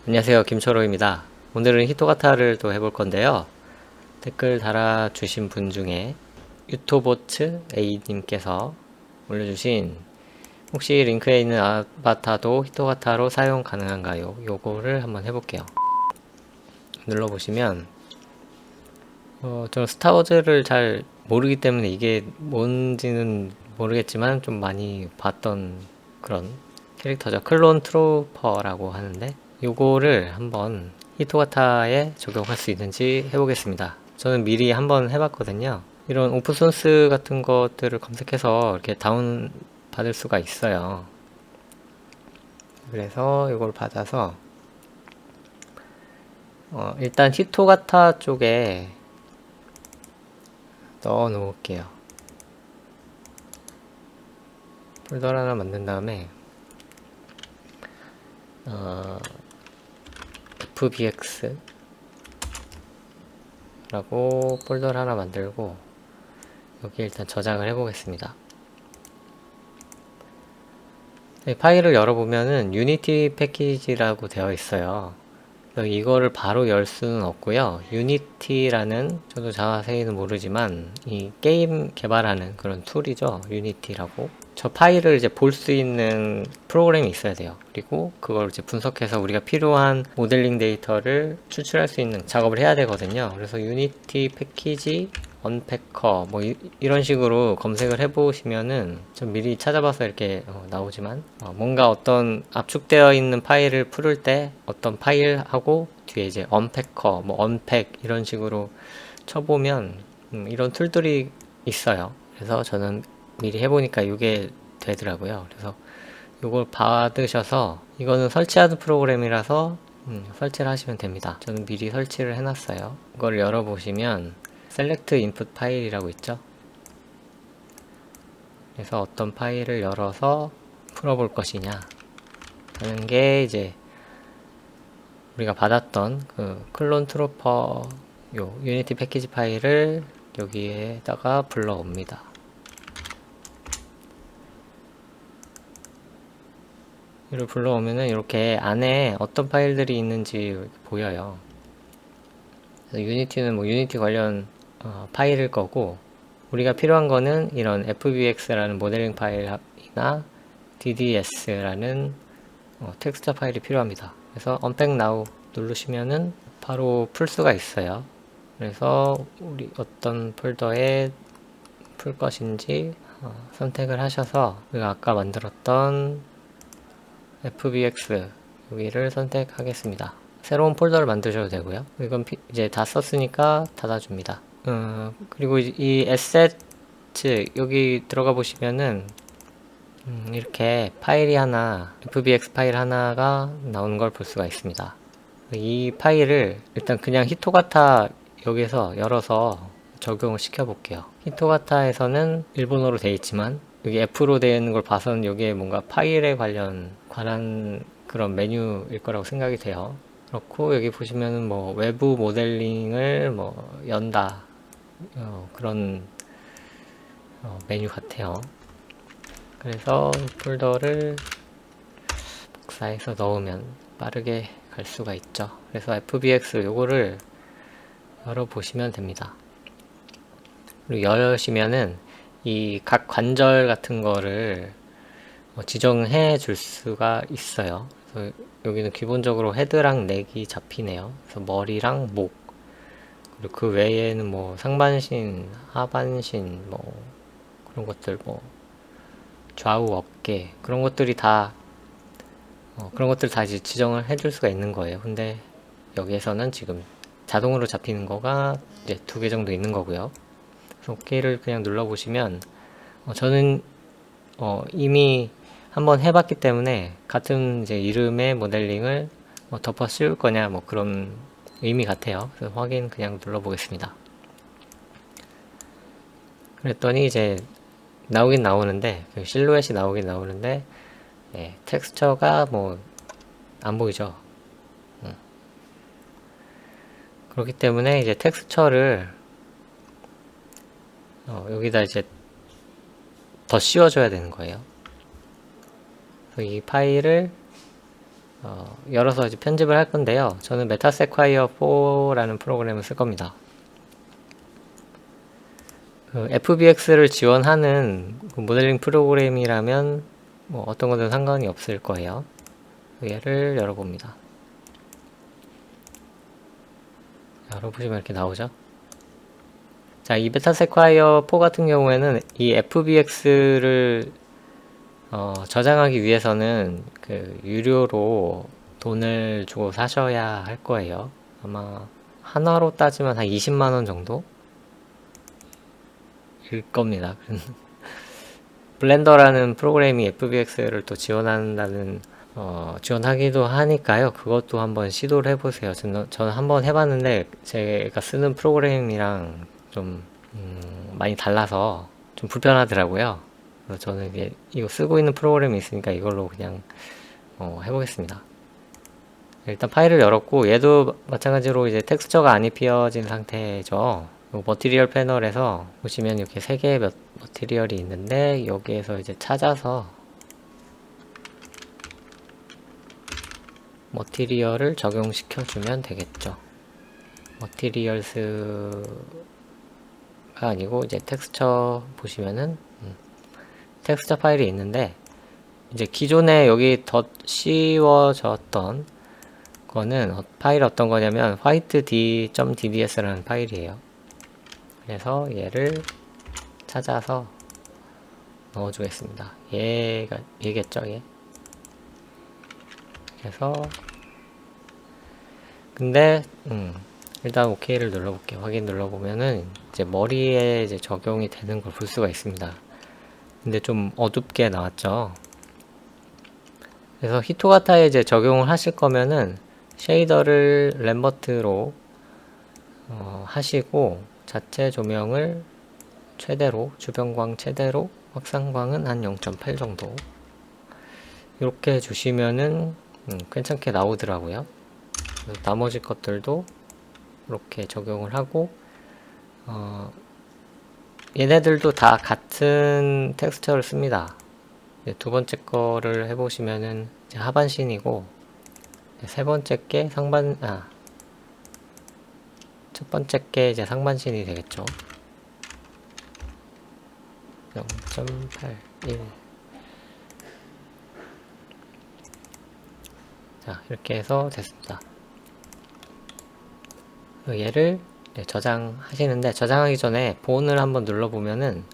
안녕하세요, 김철호입니다. 오늘은 히토가타를 또 해볼 건데요. 댓글 달아주신 분 중에 유토보츠 A님께서 올려주신 혹시 링크에 있는 아바타도 히토가타로 사용 가능한가요? 요거를 한번 해볼게요. 눌러보시면 저는 스타워즈를 잘 모르기 때문에 이게 뭔지는 모르겠지만 좀 많이 봤던 그런 캐릭터죠. 클론 트루퍼라고 하는데 요거를 한번 히토가타에 적용할 수 있는지 해보겠습니다. 저는 미리 한번 해봤거든요. 이런 오픈소스 같은 것들을 검색해서 이렇게 다운 받을 수가 있어요. 그래서 이걸 받아서 일단 히토가타 쪽에 넣어 놓을게요. 폴더를 하나 만든 다음에 fbx 라고 폴더를 하나 만들고 여기 일단 저장을 해 보겠습니다. 파일을 열어보면은 유니티 패키지라고 되어 있어요. 이거를 바로 열 수는 없고요. 유니티라는, 저도 자세히는 모르지만 이 게임 개발하는 그런 툴이죠. 유니티라고. 저 파일을 이제 볼 수 있는 프로그램이 있어야 돼요. 그리고 그걸 이제 분석해서 우리가 필요한 모델링 데이터를 추출할 수 있는 작업을 해야 되거든요. 그래서 유니티 패키지 언패커 뭐 이런 식으로 검색을 해보시면은 좀 미리 찾아봐서 이렇게 나오지만 뭔가 어떤 압축되어 있는 파일을 풀을 때 어떤 파일하고 뒤에 이제 언패커 뭐 언팩 이런 식으로 쳐보면 이런 툴들이 있어요. 그래서 저는 미리 해보니까 이게 되더라고요. 그래서 이걸 받으셔서 이거는 설치하는 프로그램이라서 설치를 하시면 됩니다. 저는 미리 설치를 해놨어요. 이걸 열어보시면 셀렉트 인풋 파일이라고 있죠. 그래서 어떤 파일을 열어서 풀어볼 것이냐 하는 게 이제 우리가 받았던 그 클론 트루퍼 요 유니티 패키지 파일을 여기에다가 불러옵니다. 이를 불러오면은 이렇게 안에 어떤 파일들이 있는지 보여요. 그래서 유니티는 뭐 유니티 관련 파일일 거고, 우리가 필요한 거는 이런 fbx라는 모델링 파일이나 dds라는 텍스처 파일이 필요합니다. 그래서 unpack now 누르시면은 바로 풀 수가 있어요. 그래서 우리 어떤 폴더에 풀 것인지 선택을 하셔서 우리가 아까 만들었던 fbx 여기를 선택하겠습니다. 새로운 폴더를 만드셔도 되고요. 이건 이제 다 썼으니까 닫아줍니다. 그리고 이 assets 여기 들어가 보시면은 이렇게 파일이 하나, fbx 파일 하나가 나오는 걸 볼 수가 있습니다. 이 파일을 일단 그냥 히토가타 여기서 열어서 적용을 시켜 볼게요. 히토가타에서는 일본어로 되어 있지만 여기 F로 되어 있는 걸 봐서는 여기에 뭔가 파일에 관한 그런 메뉴일 거라고 생각이 돼요. 그렇고 여기 보시면은 뭐 외부 모델링을 뭐 연다 그런 메뉴 같아요. 그래서 폴더를 복사해서 넣으면 빠르게 갈 수가 있죠. 그래서 fbx 요거를 열어보시면 됩니다. 그리고 열으시면은 이 각 관절 같은 거를 지정해 줄 수가 있어요. 그래서 여기는 기본적으로 헤드랑 넥이 잡히네요. 그래서 머리랑 목, 그리고 그 외에는 뭐 상반신, 하반신, 뭐 그런 것들, 뭐 좌우 어깨 그런 것들이 다 그런 것들 다 이제 지정을 해줄 수가 있는 거예요. 근데 여기에서는 지금 자동으로 잡히는 거가 이제 2개 정도 있는 거고요. 그래서 OK를 그냥 눌러보시면 저는 이미 한번 해봤기 때문에 같은 이제 이름의 모델링을 덮어 씌울 거냐 뭐 그런 의미 같아요. 그래서 확인 그냥 눌러보겠습니다. 그랬더니 이제 나오긴 나오는데 그 실루엣이 나오긴 나오는데 텍스처가 뭐 안 보이죠. 그렇기 때문에 이제 텍스처를 여기다 이제 더 씌워줘야 되는 거예요. 그래서 이 파일을 열어서 이제 편집을 할 건데요. 저는 메타세콰이어 4라는 프로그램을 쓸 겁니다. FBX를 지원하는 모델링 프로그램이라면 뭐 어떤 거든 상관이 없을 거예요. 얘를 열어봅니다. 열어보시면 이렇게 나오죠. 자, 이 메타세콰이어 4 같은 경우에는 이 FBX를 저장하기 위해서는 그 유료로 돈을 주고 사셔야 할 거예요. 아마 하나로 따지면 한 20만원 정도? 일 겁니다. 블렌더라는 프로그램이 FBX를 또 지원한다는 지원하기도 하니까요. 그것도 한번 시도를 해보세요. 저는 한번 해봤는데 제가 쓰는 프로그램이랑 좀 많이 달라서 좀 불편하더라고요. 그래서 저는 이제 이거 쓰고 있는 프로그램이 있으니까 이걸로 그냥 해보겠습니다. 일단 파일을 열었고 얘도 마찬가지로 이제 텍스처가 안 입혀진 상태죠. 머티리얼 패널에서 보시면 이렇게 3개의 머티리얼이 있는데 여기에서 이제 찾아서 머티리얼을 적용시켜 주면 되겠죠. 머티리얼스가 아니고 이제 텍스처 보시면은 텍스처 파일이 있는데 이제 기존에 여기 덧 씌워졌던 거는 파일 어떤 거냐면 whited.dds라는 파일이에요. 그래서 얘를 찾아서 넣어주겠습니다. 얘겠죠, 얘. 그래서 근데 일단 OK를 눌러볼게요. 확인 눌러보면은 이제 머리에 이제 적용이 되는 걸 볼 수가 있습니다. 근데 좀 어둡게 나왔죠. 그래서 히토가타에 이제 적용을 하실 거면은 쉐이더를 램버트로 하시고 자체 조명을 최대로, 주변광 최대로, 확산광은 한 0.8 정도 이렇게 해주시면은 괜찮게 나오더라고요. 그래서 나머지 것들도 이렇게 적용을 하고 얘네들도 다 같은 텍스처를 씁니다. 두 번째 거를 해보시면은 이제 하반신이고 세 번째 게 첫 번째 게 이제 상반신이 되겠죠. 0.81 자, 이렇게 해서 됐습니다. 얘를 저장하시는데 저장하기 전에 본을 한번 눌러보면은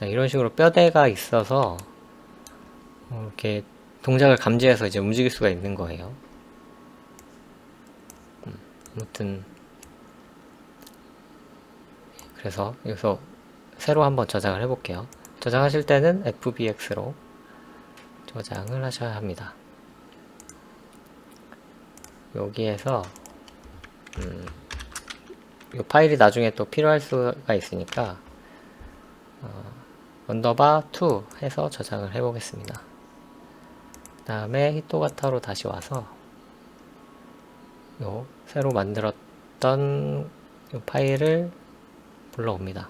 이런 식으로 뼈대가 있어서 이렇게 동작을 감지해서 이제 움직일 수가 있는 거예요. 아무튼 그래서 여기서 새로 한번 저장을 해볼게요. 저장하실 때는 FBX로 저장을 하셔야 합니다. 여기에서 이 파일이 나중에 또 필요할 수가 있으니까 언더바2 해서 저장을 해보겠습니다. 그 다음에 히토가타로 다시 와서 요 새로 만들었던 요 파일을 불러옵니다.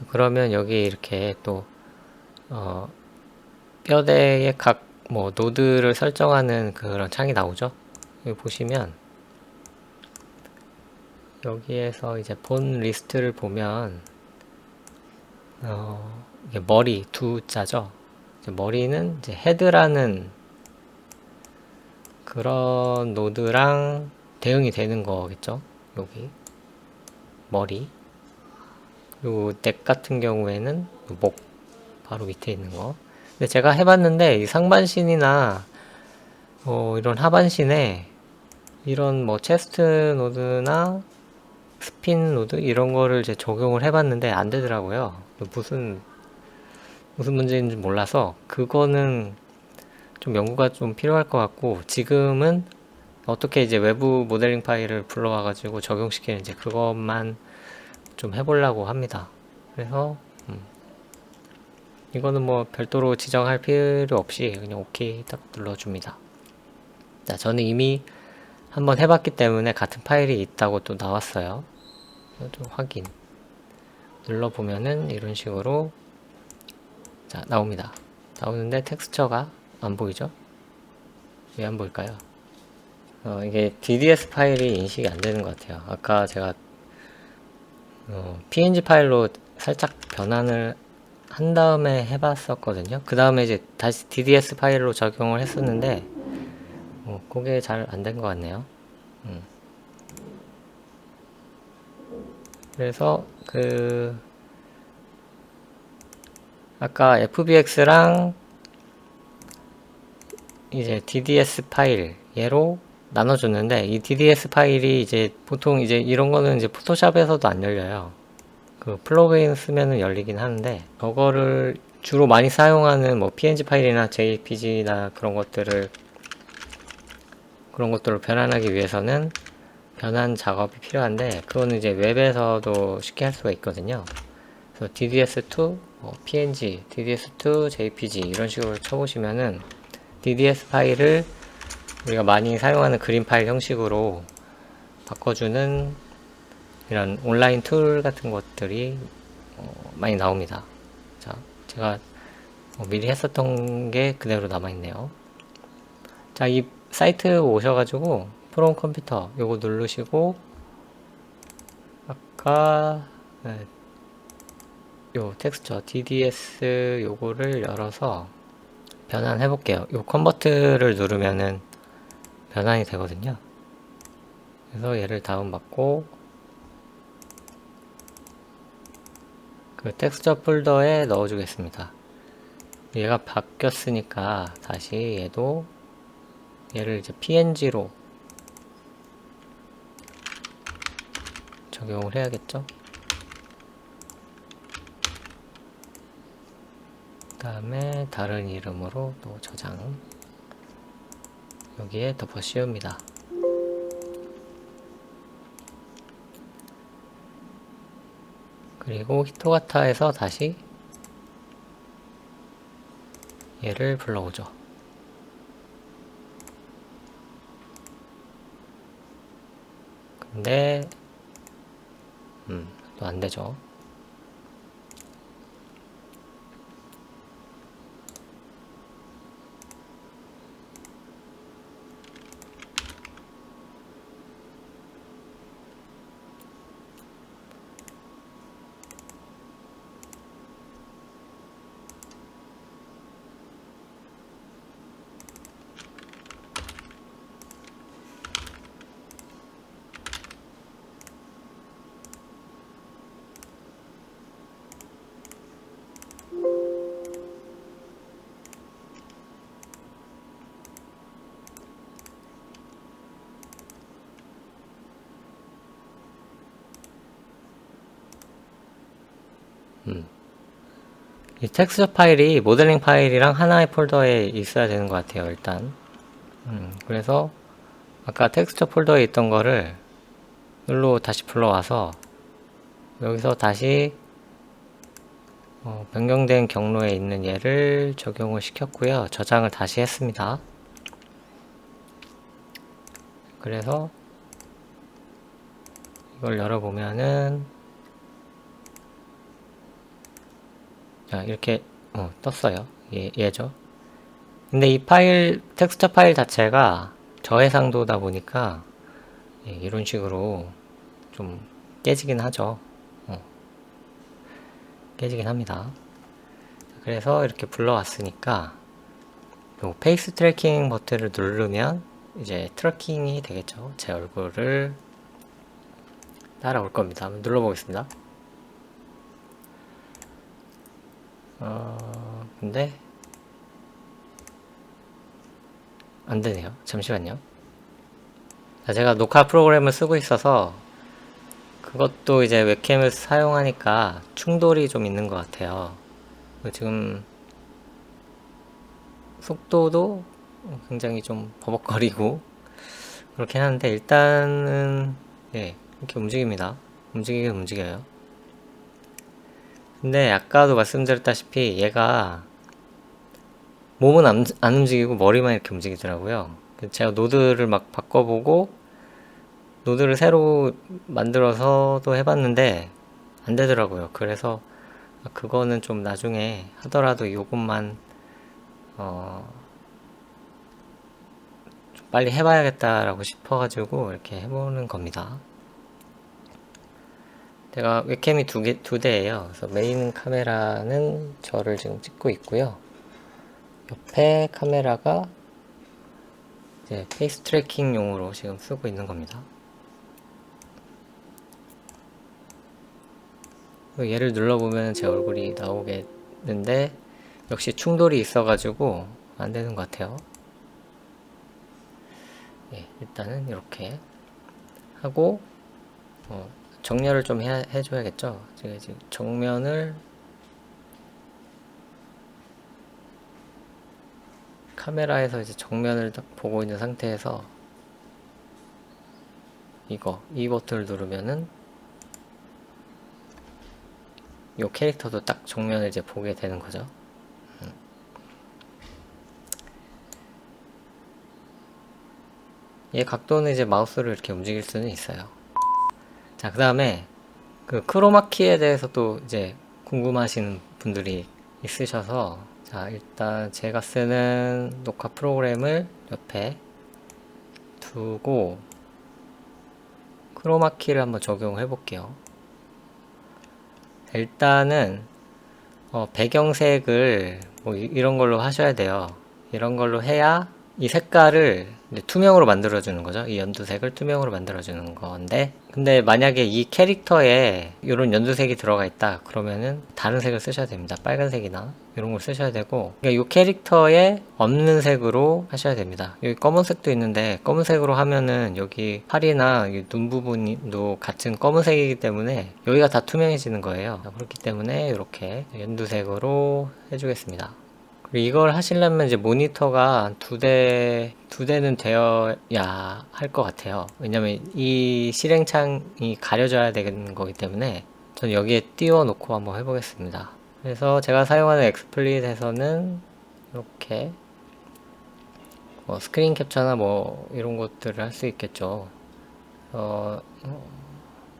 그러면 여기 이렇게 또 뼈대의 각 노드를 설정하는 그런 창이 나오죠. 여기 보시면 여기에서 이제 본 리스트를 보면 이게 머리 두 자죠. 이제 머리는 이제 헤드라는 그런 노드랑 대응이 되는 거겠죠. 여기 머리 그리고 넥 같은 경우에는 목 바로 밑에 있는 거. 근데 제가 해봤는데 이 상반신이나 이런 하반신에 이런 체스트 노드나 스핀 노드 이런 거를 이제 적용을 해봤는데 안 되더라고요. 무슨 문제인지 몰라서 그거는 좀 연구가 좀 필요할 것 같고 지금은 어떻게 이제 외부 모델링 파일을 불러와가지고 적용시키는지 그것만 좀 해보려고 합니다. 그래서 이거는 별도로 지정할 필요 없이 그냥 OK 딱 눌러줍니다. 자, 저는 이미 한번 해봤기 때문에 같은 파일이 있다고 또 나왔어요. 좀 확인 눌러보면은 이런 식으로 자 나옵니다. 나오는데 텍스처가 안 보이죠? 왜 안 보일까요? 이게 DDS 파일이 인식이 안 되는 것 같아요. 아까 제가 PNG 파일로 살짝 변환을 한 다음에 해봤었거든요. 그 다음에 이제 다시 DDS 파일로 적용을 했었는데 그게 잘 안 된 것 같네요. 그래서 아까 FBX랑 이제 DDS 파일 얘로 나눠줬는데, 이 DDS 파일이 이제 보통 이제 이런 거는 이제 포토샵에서도 안 열려요. 그 플러그인 쓰면은 열리긴 하는데, 저거를 주로 많이 사용하는 뭐 PNG 파일이나 JPG나 그런 것들을 변환하기 위해서는 변환 작업이 필요한데, 그거는 이제 웹에서도 쉽게 할 수가 있거든요. 그래서 DDS2, PNG, DDS2, JPG 이런 식으로 쳐보시면은 DDS 파일을 우리가 많이 사용하는 그림 파일 형식으로 바꿔주는 이런 온라인 툴 같은 것들이 많이 나옵니다. 자, 제가 미리 했었던 게 그대로 남아있네요. 자, 이 사이트 오셔가지고 프롬 컴퓨터 요거 누르시고, 아까 요 텍스처 DDS 요거를 열어서 변환해 볼게요. 요 컨버트를 누르면은 변환이 되거든요. 그래서 얘를 다운받고 그 텍스처 폴더에 넣어 주겠습니다. 얘가 바뀌었으니까 다시 얘를 이제 PNG로 적용을 해야겠죠. 그 다음에 다른 이름으로 또 저장, 여기에 덮어 씌웁니다. 그리고 히토가타에서 다시 얘를 불러오죠. 근데 또 안되죠. 이 텍스처 파일이 모델링 파일이랑 하나의 폴더에 있어야 되는 것 같아요, 일단. 그래서 아까 텍스처 폴더에 있던 거를 여기로 다시 불러와서 여기서 다시 변경된 경로에 있는 얘를 적용을 시켰고요. 저장을 다시 했습니다. 그래서 이걸 열어보면은 자, 이렇게 떴어요. 얘죠. 근데 이 파일, 텍스처 파일 자체가 저해상도다 보니까 이런 식으로 좀 깨지긴 하죠. 깨지긴 합니다. 그래서 이렇게 불러왔으니까 요 페이스 트래킹 버튼을 누르면 이제 트래킹이 되겠죠. 제 얼굴을 따라올 겁니다. 한번 눌러보겠습니다. 근데 안 되네요. 잠시만요. 자, 제가 녹화 프로그램을 쓰고 있어서 그것도 이제 웹캠을 사용하니까 충돌이 좀 있는 것 같아요. 지금 속도도 굉장히 좀 버벅거리고 그렇긴 한데, 일단은 이렇게 움직입니다. 움직이긴 움직여요. 근데 아까도 말씀드렸다시피 얘가 몸은 안 움직이고 머리만 이렇게 움직이더라고요. 제가 노드를 막 바꿔보고 노드를 새로 만들어서도 해봤는데 안 되더라고요. 그래서 그거는 좀 나중에 하더라도 요것만 빨리 해봐야겠다라고 싶어가지고 이렇게 해보는 겁니다. 제가 웹캠이 두 대예요. 그래서 메인 카메라는 저를 지금 찍고 있고요. 옆에 카메라가 이제 페이스 트래킹용으로 지금 쓰고 있는 겁니다. 얘를 눌러보면 제 얼굴이 나오겠는데 역시 충돌이 있어가지고 안 되는 것 같아요. 예, 일단은 이렇게 하고 정렬을 좀 해줘야겠죠. 제가 지금 정면을 카메라에서 이제 정면을 딱 보고 있는 상태에서 이 버튼을 누르면은 이 캐릭터도 딱 정면을 이제 보게 되는 거죠. 얘 각도는 이제 마우스로 이렇게 움직일 수는 있어요. 자, 그 다음에 그 크로마키에 대해서 또 이제 궁금하신 분들이 있으셔서, 자, 일단 제가 쓰는 녹화 프로그램을 옆에 두고 크로마키를 한번 적용해 볼게요. 일단은 배경색을 뭐 이런 걸로 하셔야 돼요. 이런 걸로 해야 이 색깔을 이제 투명으로 만들어주는 거죠. 이 연두색을 투명으로 만들어주는 건데, 근데 만약에 이 캐릭터에 이런 연두색이 들어가 있다 그러면은 다른 색을 쓰셔야 됩니다. 빨간색이나 이런 걸 쓰셔야 되고, 그러니까 이 캐릭터에 없는 색으로 하셔야 됩니다. 여기 검은색도 있는데 검은색으로 하면은 여기 팔이나 눈 부분도 같은 검은색이기 때문에 여기가 다 투명해지는 거예요. 그렇기 때문에 이렇게 연두색으로 해주겠습니다. 이걸 하시려면 이제 모니터가 두 대는 되어야 할 것 같아요. 왜냐면 이 실행창이 가려져야 되는 거기 때문에 저는 여기에 띄워 놓고 한번 해보겠습니다. 그래서 제가 사용하는 엑스플릿에서는 이렇게 스크린 캡처나 뭐 이런 것들을 할 수 있겠죠.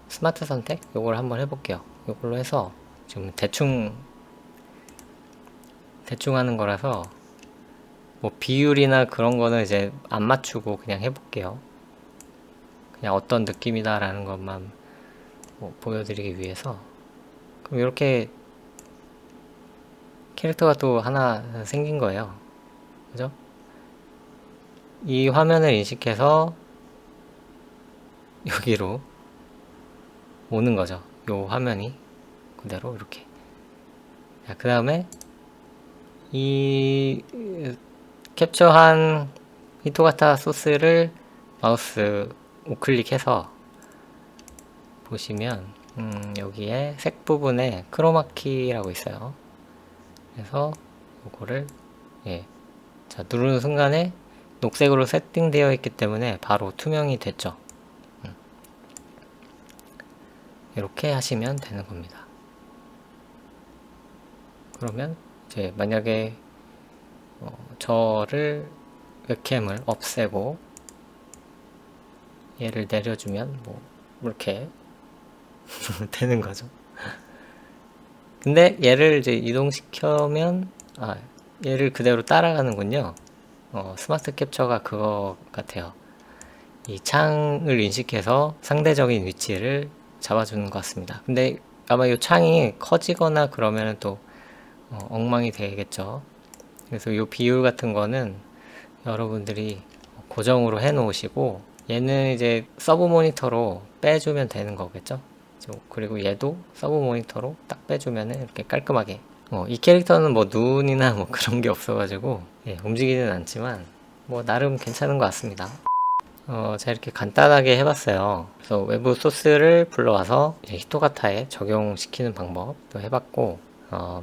스마트 선택 요걸 한번 해볼게요. 요걸로 해서 지금 대충 하는 거라서 뭐 비율이나 그런 거는 이제 안 맞추고 그냥 해볼게요. 그냥 어떤 느낌이다 라는 것만 뭐 보여드리기 위해서. 그럼 이렇게 캐릭터가 또 하나 생긴 거예요. 그죠? 이 화면을 인식해서 여기로 오는 거죠. 요 화면이 그대로 이렇게. 자, 그 다음에 이 캡처한 히토가타 소스를 마우스 우클릭해서 보시면 여기에 색 부분에 크로마키라고 있어요. 그래서 이거를 자, 누르는 순간에 녹색으로 세팅되어 있기 때문에 바로 투명이 됐죠. 이렇게 하시면 되는 겁니다. 그러면 이제 만약에 저를 웹캠을 없애고 얘를 내려주면 뭐 이렇게 되는 거죠. 근데 얘를 이제 이동시켜면 얘를 그대로 따라가는군요. 스마트 캡처가 그거 같아요. 이 창을 인식해서 상대적인 위치를 잡아주는 것 같습니다. 근데 아마 이 창이 커지거나 그러면 또 엉망이 되겠죠. 그래서 이 비율 같은 거는 여러분들이 고정으로 해 놓으시고, 얘는 이제 서브 모니터로 빼주면 되는 거겠죠. 그리고 얘도 서브 모니터로 딱 빼주면 이렇게 깔끔하게. 이 캐릭터는 뭐 눈이나 뭐 그런 게 없어가지고 움직이진 않지만 뭐 나름 괜찮은 것 같습니다. 제가 이렇게 간단하게 해봤어요. 그래서 외부 소스를 불러와서 히토가타에 적용시키는 방법도 해봤고,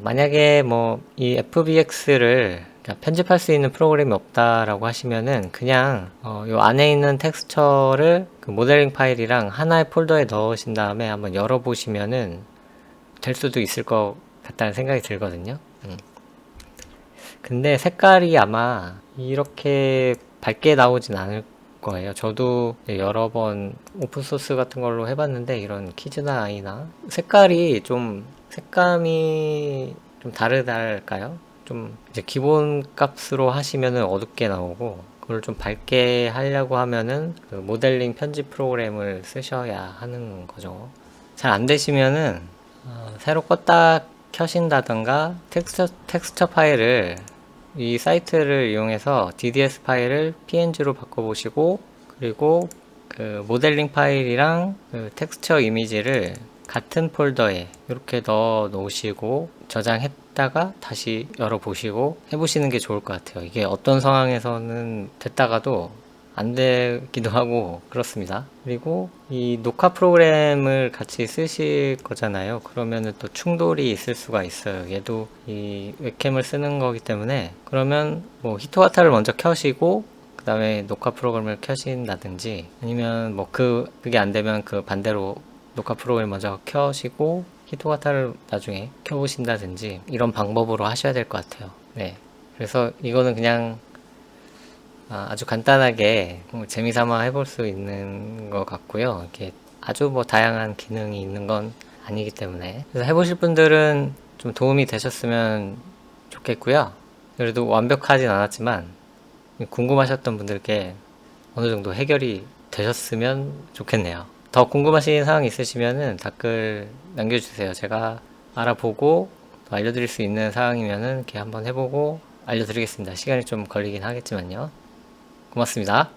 만약에 뭐 이 FBX를 편집할 수 있는 프로그램이 없다라고 하시면은 그냥 요 안에 있는 텍스처를 그 모델링 파일이랑 하나의 폴더에 넣으신 다음에 한번 열어보시면은 될 수도 있을 것 같다는 생각이 들거든요. 근데 색깔이 아마 이렇게 밝게 나오진 않을 거예요. 저도 여러 번 오픈소스 같은 걸로 해봤는데 이런 키즈나 아이나 색감이 좀 다르달까요? 좀 이제 기본 값으로 하시면은 어둡게 나오고, 그걸 좀 밝게 하려고 하면은 그 모델링 편집 프로그램을 쓰셔야 하는 거죠. 잘 안 되시면은 새로 껐다 켜신다던가 텍스처 파일을 이 사이트를 이용해서 DDS 파일을 PNG로 바꿔보시고, 그리고 그 모델링 파일이랑 그 텍스처 이미지를 같은 폴더에 이렇게 넣어 놓으시고 저장했다가 다시 열어보시고 해보시는 게 좋을 것 같아요. 이게 어떤 상황에서는 됐다가도 안 되기도 하고 그렇습니다. 그리고 이 녹화 프로그램을 같이 쓰실 거잖아요. 그러면은 또 충돌이 있을 수가 있어요. 얘도 이 웹캠을 쓰는 거기 때문에, 그러면 뭐 히토가타를 먼저 켜시고 그 다음에 녹화 프로그램을 켜신다든지, 아니면 뭐 그게 안 되면 그 반대로 녹화 프로그램 먼저 켜시고 히토가타를 나중에 켜보신다든지, 이런 방법으로 하셔야 될 것 같아요. 네. 그래서 이거는 그냥 아주 간단하게 재미삼아 해볼 수 있는 것 같고요. 이렇게 아주 뭐 다양한 기능이 있는 건 아니기 때문에, 그래서 해보실 분들은 좀 도움이 되셨으면 좋겠고요. 그래도 완벽하진 않았지만 궁금하셨던 분들께 어느 정도 해결이 되셨으면 좋겠네요. 더 궁금하신 사항 있으시면은 댓글 남겨주세요. 제가 알아보고 또 알려드릴 수 있는 사항이면은 이렇게 한번 해보고 알려드리겠습니다. 시간이 좀 걸리긴 하겠지만요. 고맙습니다.